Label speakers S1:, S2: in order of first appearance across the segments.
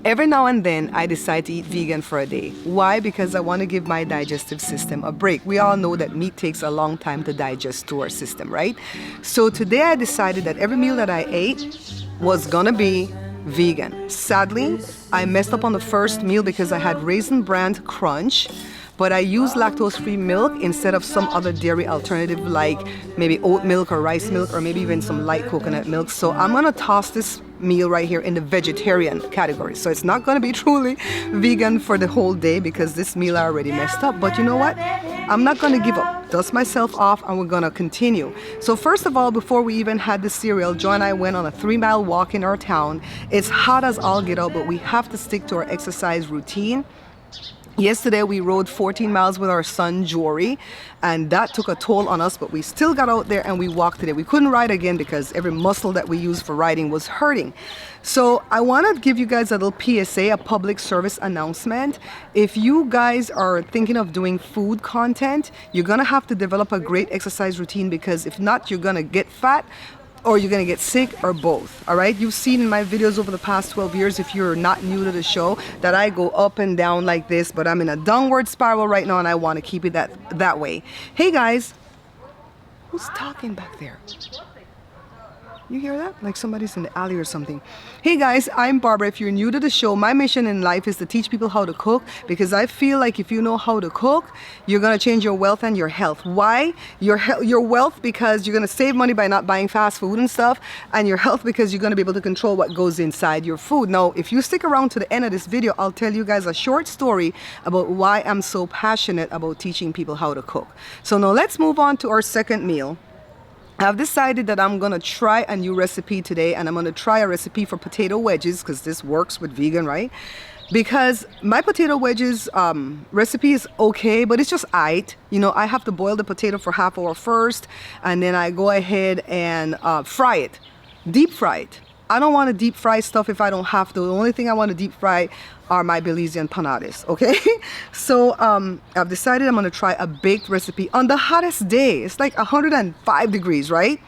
S1: Every now and then, I decide to eat vegan for a day. Why? Because I want to give my digestive system a break. We all know that meat takes a long time to digest to our system, right? So today I decided that every meal that I ate was gonna be vegan. Sadly, I messed up on the first meal because I had Raisin Bran Crunch, but I used lactose-free milk instead of some other dairy alternative like maybe oat milk or rice milk or maybe even some light coconut milk. So I'm gonna toss this meal right here in the vegetarian category. So it's not gonna be truly vegan for the whole day because this meal I already messed up. But you know what? I'm not gonna give up. Dust myself off and we're gonna continue. So first of all, before we even had the cereal, Joy and I went on a 3-mile walk in our town. It's hot as all get out, but we have to stick to our exercise routine. Yesterday we rode 14 miles with our son Jory, and that took a toll on us, but we still got out there and we walked today. We couldn't ride again because every muscle that we used for riding was hurting. So I want to give you guys a little PSA, a public service announcement. If you guys are thinking of doing food content, you're gonna have to develop a great exercise routine, because if not, you're gonna get fat or you're gonna get sick, or both. All right, you've seen in my videos over the past 12 years, if you're not new to the show, that I go up and down like this, but I'm in a downward spiral right now and I want to keep it that way. Hey guys, who's talking back there? You hear that? Like somebody's in the alley or something. Hey guys, I'm Barbara. If you're new to the show, my mission in life is to teach people how to cook, because I feel like if you know how to cook, you're gonna change your wealth and your health. Why? Your wealth, because you're gonna save money by not buying fast food and stuff, and your health because you're gonna be able to control what goes inside your food. Now, if you stick around to the end of this video, I'll tell you guys a short story about why I'm so passionate about teaching people how to cook. So now let's move on to our second meal. I've decided that I'm gonna try a new recipe today, and I'm gonna try a recipe for potato wedges, because this works with vegan, right? Because my potato wedges recipe is okay, but it's just aight. You know, I have to boil the potato for half an hour first, and then I go ahead and fry it, deep fry it. I don't want to deep fry stuff if I don't have to. The only thing I want to deep fry are my Belizean panadas, okay? So I've decided I'm going to try a baked recipe on the hottest day. It's like 105 degrees, right?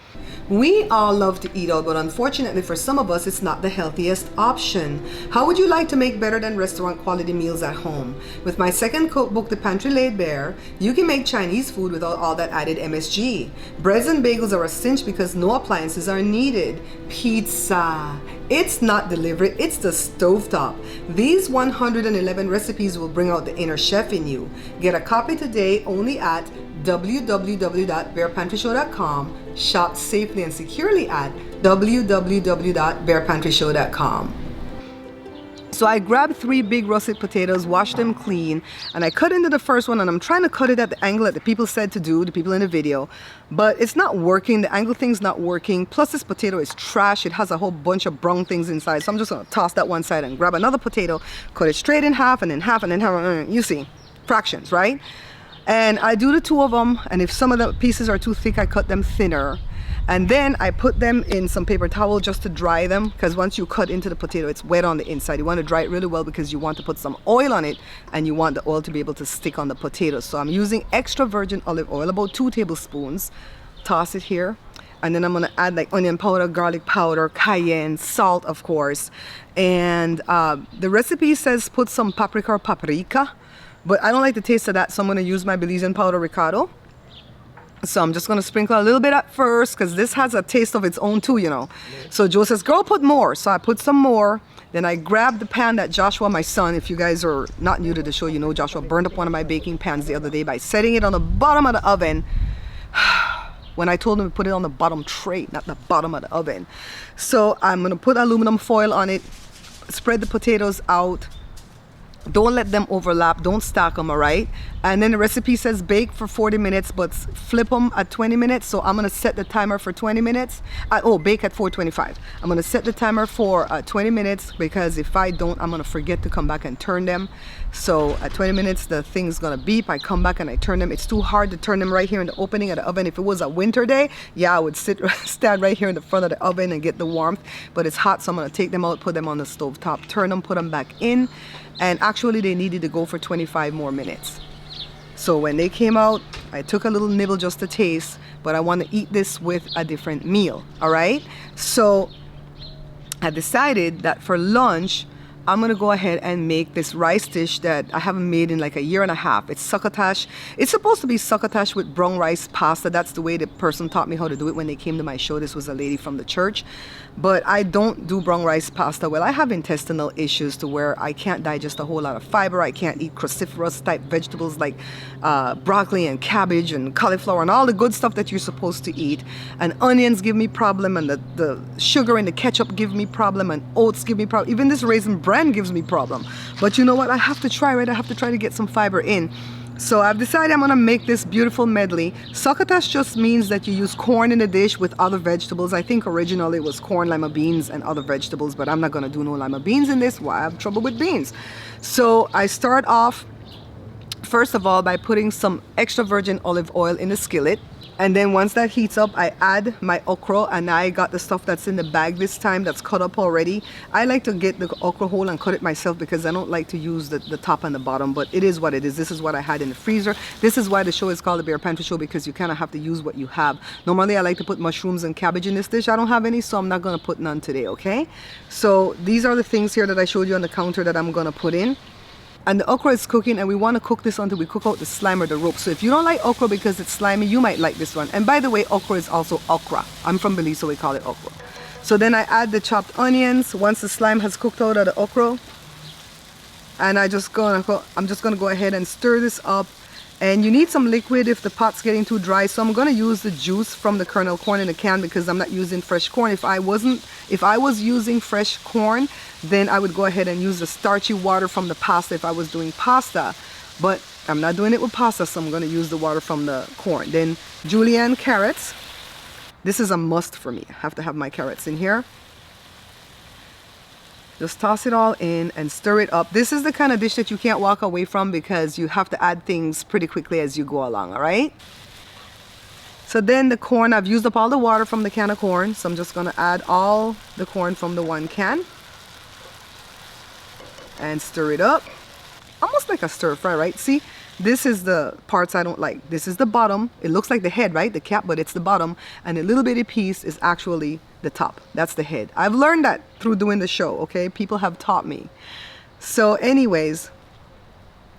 S1: We all love to eat out, but unfortunately for some of us, it's not the healthiest option. How would you like to make better than restaurant quality meals at home? With my second cookbook, The Pantry Laid Bare, you can make Chinese food without all that added MSG. Breads and bagels are a cinch because no appliances are needed. Pizza. It's not delivery, it's the stovetop. These 111 recipes will bring out the inner chef in you. Get a copy today only at www.barepantry.show.com. Shop safely and securely at www.barepantryshow.com. So I grabbed 3 big russet potatoes, washed them clean, and I cut into the first one, and I'm trying to cut it at the angle that the people said to do, the people in the video, but it's not working. The angle thing's not working. Plus this potato is trash. It has a whole bunch of brown things inside. So I'm just gonna toss that one side and grab another potato, cut it straight in half, and then half, and then half. You see, fractions, right? And I do the 2 of them, and if some of the pieces are too thick, I cut them thinner. And then I put them in some paper towel just to dry them, because once you cut into the potato, it's wet on the inside. You want to dry it really well because you want to put some oil on it, and you want the oil to be able to stick on the potato. So I'm using extra virgin olive oil, about 2 tablespoons. Toss it here. And then I'm going to add like onion powder, garlic powder, cayenne, salt, of course. And the recipe says put some paprika or paprika, but I don't like the taste of that, so I'm going to use my Belizean powder Ricardo. So I'm just going to sprinkle a little bit at first, because this has a taste of its own too, you know. So Joe says, girl, put more. So I put some more. Then I grabbed the pan that Joshua, my son, if you guys are not new to the show, you know Joshua burned up one of my baking pans the other day by setting it on the bottom of the oven. When I told him to put it on the bottom tray, not the bottom of the oven. So I'm going to put aluminum foil on it, spread the potatoes out. Don't let them overlap, don't stack them, all right? And then the recipe says bake for 40 minutes, but flip them at 20 minutes. So I'm gonna set the timer for 20 minutes. Bake at 425. I'm gonna set the timer for 20 minutes, because if I don't, I'm gonna forget to come back and turn them. So at 20 minutes, the thing's gonna beep. I come back and I turn them. It's too hard to turn them right here in the opening of the oven. If it was a winter day, yeah, I would stand right here in the front of the oven and get the warmth, but it's hot, so I'm gonna take them out, put them on the stove top, turn them, put them back in. And actually they needed to go for 25 more minutes. So when they came out, I took a little nibble just to taste, but I want to eat this with a different meal, all right? So I decided that for lunch, I'm gonna go ahead and make this rice dish that I haven't made in like a year and a half. It's succotash. It's supposed to be succotash with brown rice pasta. That's the way the person taught me how to do it when they came to my show. This was a lady from the church. But I don't do brown rice pasta. Well, I have intestinal issues to where I can't digest a whole lot of fiber. I can't eat cruciferous type vegetables like broccoli and cabbage and cauliflower and all the good stuff that you're supposed to eat. And onions give me problem, and the sugar in the ketchup give me problem, and oats give me problem. Even this raisin bran gives me problem. But you know what? I have to try, right? I have to try to get some fiber in. So I've decided I'm gonna make this beautiful medley. Succotash just means that you use corn in the dish with other vegetables. I think originally it was corn, lima beans, and other vegetables, but I'm not gonna do no lima beans in this. Why? I have trouble with beans. So I start off, first of all, by putting some extra virgin olive oil in the skillet. And then once that heats up, I add my okra, and I got the stuff that's in the bag this time that's cut up already. I like to get the okra whole and cut it myself because I don't like to use the top and the bottom, but it is what it is. This is what I had in the freezer. This is why the show is called the Bare Pantry Show, because you kind of have to use what you have. Normally I like to put mushrooms and cabbage in this dish. I don't have any, so I'm not going to put none today, okay? So these are the things here that I showed you on the counter that I'm going to put in. And the okra is cooking, and we want to cook this until we cook out the slime or the rope. So if you don't like okra because it's slimy, you might like this one. And by the way, okra is also okra. I'm from Belize, so we call it okra. So then I add the chopped onions once the slime has cooked out of the okra. And I'm just gonna go ahead and stir this up. And you need some liquid if the pot's getting too dry. So I'm gonna use the juice from the kernel corn in the can because I'm not using fresh corn. If I was using fresh corn, then I would go ahead and use the starchy water from the pasta if I was doing pasta. But I'm not doing it with pasta, so I'm gonna use the water from the corn. Then julienne carrots. This is a must for me. I have to have my carrots in here. Just toss it all in and stir it up. This is the kind of dish that you can't walk away from because you have to add things pretty quickly as you go along, all right? So then the corn, I've used up all the water from the can of corn, so I'm just gonna add all the corn from the one can and stir it up. Almost like a stir fry, right? See, this is the parts I don't like. This is the bottom. It looks like the head, right? The cap, but it's the bottom. And a little bitty piece is actually the top. That's the head. I've learned that through doing the show, okay? People have taught me. So anyways,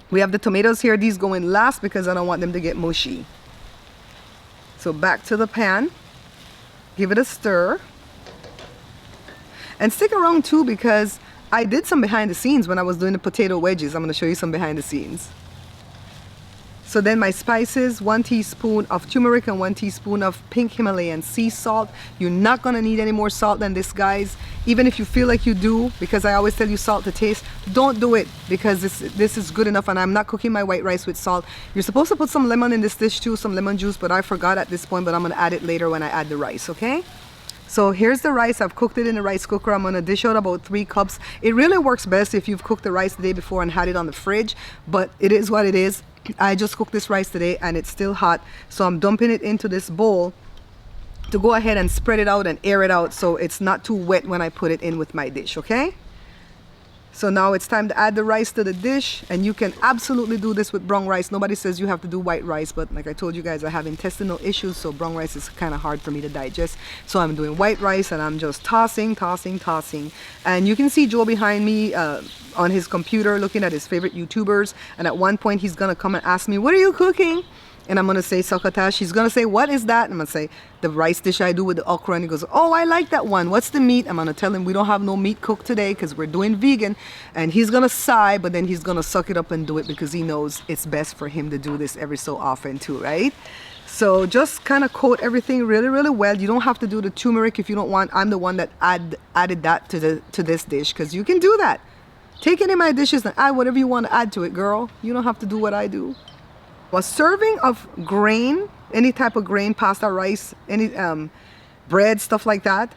S1: we have the tomatoes here. These go in last because I don't want them to get mushy. So back to the pan. Give it a stir. And stick around too because I did some behind the scenes when I was doing the potato wedges. I'm going to show you some behind the scenes. So then my spices, 1 teaspoon of turmeric and 1 teaspoon of pink Himalayan sea salt. You're not gonna need any more salt than this, guys. Even if you feel like you do, because I always tell you salt to taste, don't do it because this is good enough, and I'm not cooking my white rice with salt. You're supposed to put some lemon in this dish too, some lemon juice, but I forgot at this point, but I'm gonna add it later when I add the rice, okay? So here's the rice. I've cooked it in the rice cooker. I'm gonna dish out about 3 cups. It really works best if you've cooked the rice the day before and had it on the fridge, but it is what it is. I just cooked this rice today and it's still hot, so I'm dumping it into this bowl to go ahead and spread it out and air it out so it's not too wet when I put it in with my dish, okay? So now it's time to add the rice to the dish, and you can absolutely do this with brown rice. Nobody says you have to do white rice, but like I told you guys, I have intestinal issues, so brown rice is kind of hard for me to digest. So I'm doing white rice and I'm just tossing. And you can see Joe behind me on his computer looking at his favorite YouTubers, and at one point he's gonna come and ask me, what are you cooking? And I'm gonna say succotash. He's gonna say, what is that? And I'm gonna say, the rice dish I do with the okra. And he goes, oh, I like that one. What's the meat? I'm gonna tell him we don't have no meat cooked today because we're doing vegan. And he's gonna sigh, but then he's gonna suck it up and do it because he knows it's best for him to do this every so often too, right? So just kind of coat everything really, really well. You don't have to do the turmeric if you don't want. I'm the one that added that to this dish because you can do that. Take any of my dishes and add whatever you want to add to it, girl. You don't have to do what I do. A serving of grain, any type of grain, pasta, rice, any bread, stuff like that,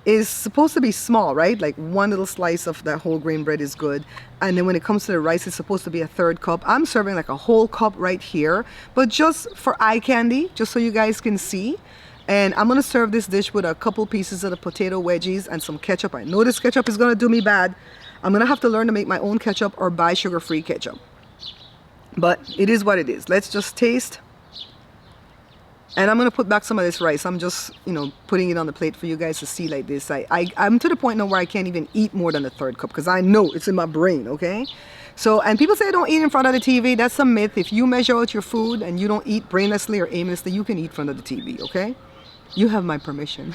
S1: is supposed to be small, right? Like 1 little slice of that whole grain bread is good. And then when it comes to the rice, it's supposed to be a 1/3 cup. I'm serving like a whole cup right here, but just for eye candy, just so you guys can see. And I'm gonna serve this dish with a couple pieces of the potato wedges and some ketchup. I know this ketchup is gonna do me bad. I'm gonna have to learn to make my own ketchup or buy sugar-free ketchup. But it is what it is. Let's just taste. And I'm gonna put back some of this rice. I'm just, you know, putting it on the plate for you guys to see like this. I'm to the point now where I can't even eat more than a third cup because I know it's in my brain, okay? So, and people say don't eat in front of the TV. That's a myth. If you measure out your food and you don't eat brainlessly or aimlessly, you can eat in front of the TV, okay? You have my permission.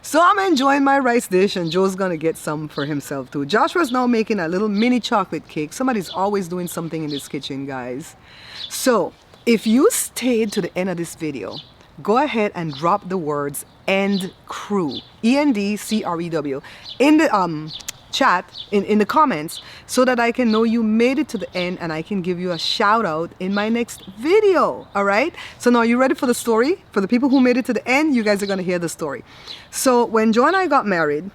S1: So I'm enjoying my rice dish, and Joe's gonna get some for himself too. Joshua's now making a little mini chocolate cake. Somebody's always doing something in this kitchen, guys. So if you stayed to the end of this video, go ahead and drop the words "end crew," ENDCREW, in the chat, in the comments, so that I can know you made it to the end and I can give you a shout out in my next video. All right, so now you ready for the story? For the people who made it to the end, you guys are going to hear the story. So when Joe and I got married,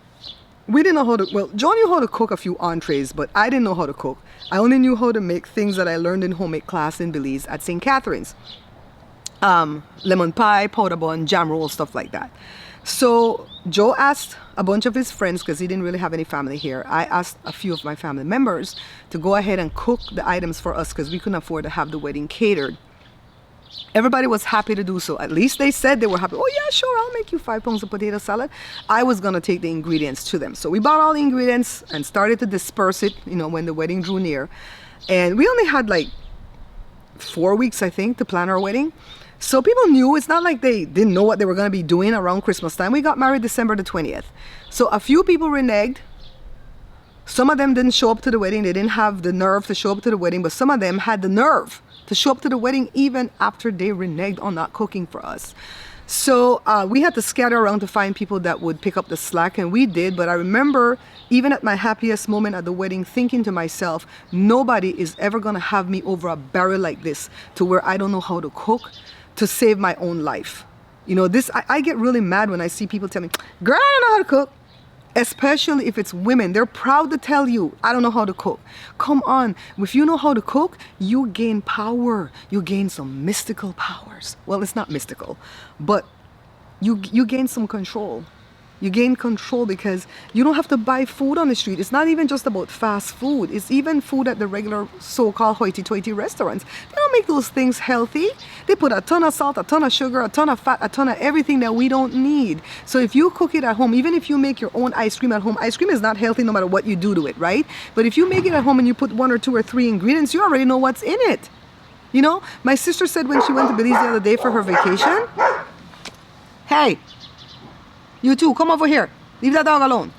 S1: we didn't know how to, well, Joe knew how to cook a few entrees, but I didn't know how to cook. I only knew how to make things that I learned in homemade class in Belize at St. Catherine's. Lemon pie, powder bun, jam roll, stuff like that. So Joe asked a bunch of his friends, because he didn't really have any family here. I asked a few of my family members to go ahead and cook the items for us because we couldn't afford to have the wedding catered. Everybody was happy to do so. At least they said they were happy. Oh yeah, sure, I'll make you 5 pounds of potato salad. I was gonna take the ingredients to them. So we bought all the ingredients and started to disperse it, you know, when the wedding drew near. And we only had like 4 weeks, I think, to plan our wedding. So people knew. It's not like they didn't know what they were going to be doing around Christmas time. We got married December the 20th. So a few people reneged. Some of them didn't show up to the wedding. They didn't have the nerve to show up to the wedding. But some of them had the nerve to show up to the wedding even after they reneged on not cooking for us. So we had to scatter around to find people that would pick up the slack, and we did. But I remember, even at my happiest moment at the wedding, thinking to myself, nobody is ever going to have me over a barrel like this to where I don't know how to cook to save my own life. You know, this, I get really mad when I see people tell me, girl, I don't know how to cook. Especially if it's women. They're proud to tell you, I don't know how to cook. Come on, if you know how to cook, you gain power. You gain some mystical powers. Well, it's not mystical, but you gain some control. You gain control because you don't have to buy food on the street. It's not even just about fast food. It's even food at the regular so-called hoity-toity restaurants. They don't make those things healthy. They put a ton of salt, a ton of sugar, a ton of fat, a ton of everything that we don't need. So if you cook it at home, even if you make your own ice cream at home, ice cream is not healthy no matter what you do to it, right? But if you make it at home and you put 1 or 2 or 3 ingredients, you already know what's in it. You know, my sister said when she went to Belize the other day for her vacation, hey, you too, come over here. Leave that dog alone.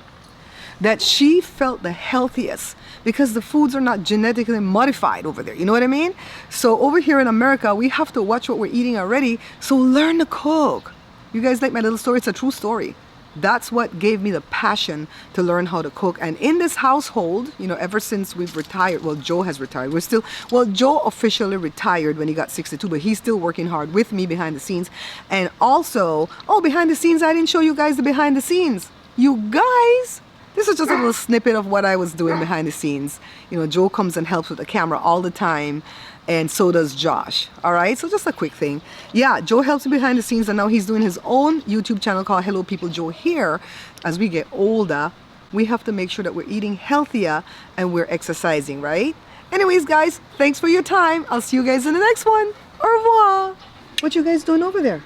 S1: That she felt the healthiest because the foods are not genetically modified over there. You know what I mean? So over here in America, we have to watch what we're eating already. So learn to cook. You guys like my little story? It's a true story. That's what gave me the passion to learn how to cook. And in this household, you know, ever since we've retired, well, Joe has retired. We're still, well, Joe officially retired when he got 62, but he's still working hard with me behind the scenes. And also, oh, behind the scenes, I didn't show you guys the behind the scenes. You guys, this is just a little snippet of what I was doing behind the scenes. You know, Joe comes and helps with the camera all the time. And so does Josh. All right, so just a quick thing. Yeah, Joe helps me behind the scenes, and now he's doing his own YouTube channel called Hello People Joe Here. As we get older, we have to make sure that we're eating healthier and we're exercising, right? Anyways, guys, thanks for your time. I'll see you guys in the next one. Au revoir. What you guys doing over there?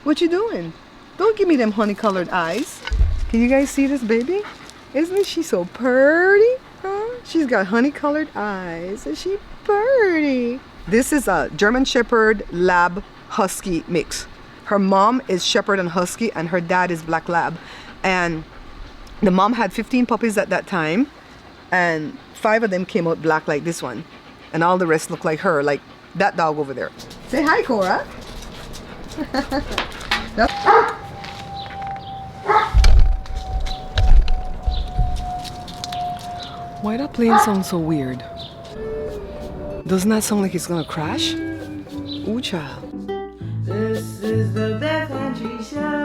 S1: What you doing? Don't give me them honey-colored eyes. Can you guys see this baby? Isn't she so pretty? She's got honey-colored eyes. Is she pretty? This is a German Shepherd Lab Husky mix. Her mom is Shepherd and Husky, and her dad is Black Lab. And the mom had 15 puppies at that time, and 5 of them came out black like this one. And all the rest look like her, like that dog over there. Say hi, Cora. Why that plane sound so weird? Doesn't that sound like it's gonna crash? Ooh, child.
S2: This is the Bare Pantry Show.